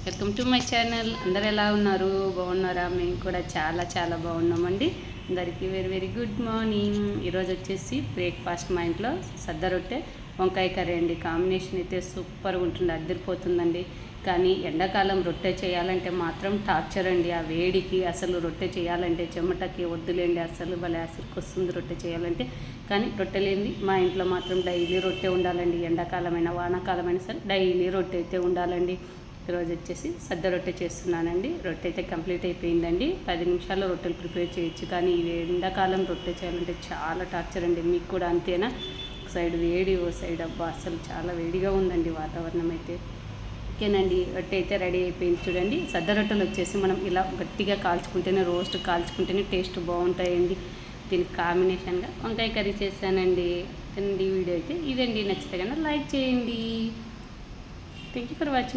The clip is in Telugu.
Welcome to my channel. అందరు ఎలా ఉన్నారు? బాగున్నారా? మేము కూడా చాలా చాలా బాగున్నామండి. అందరికీ వెరీ వెరీ గుడ్ మార్నింగ్. ఈరోజు వచ్చేసి బ్రేక్ఫాస్ట్ మా ఇంట్లో సద్ద రొట్టె వంకాయ కర్రీ అండి. కాంబినేషన్ అయితే సూపర్గా ఉంటుంది, అద్దరిపోతుందండి. కానీ ఎండాకాలం రొట్టె చేయాలంటే మాత్రం టార్చర్ అండి. ఆ వేడికి అసలు రొట్టె చేయాలంటే చెమటకి వద్దులేండి, అసలు భలే అసలుకి వస్తుంది రొట్టె చేయాలంటే. కానీ రొట్టె లేనిది మా ఇంట్లో మాత్రం డైలీ రొట్టె ఉండాలండి. ఎండాకాలమైన వానాకాలమైన సరే డైలీ రొట్టె అయితే ఉండాలండి. ఈరోజు వచ్చేసి సద్ద రొట్టె చేస్తున్నానండి. రొట్టె అయితే కంప్లీట్ అయిపోయిందండి. 10 నిమిషాల్లో రొట్టెలు ప్రిపేర్ చేయొచ్చు. కానీ ఈ ఎండాకాలం రొట్టె చేయాలంటే చాలా టార్చర్ అండి. మీకు కూడా అంతేనా? ఒక సైడ్ వేడి, ఓ సైడ్ అబ్బా అసలు చాలా వేడిగా ఉందండి వాతావరణం అయితే. ఓకేనండి, రొట్టె అయితే రెడీ అయిపోయింది. చూడండి, సద్ద రొట్టెలు వచ్చేసి మనం ఇలా గట్టిగా కాల్చుకుంటేనే, రోస్ట్ కాల్చుకుంటేనే టేస్ట్ బాగుంటాయండి. దీనికి కాంబినేషన్గా వంకాయ కర్రీ చేశానండి. తినండి. వీడియో అయితే ఇదండి. నచ్చితే కన్నా లైక్ చేయండి. Thank you for watching.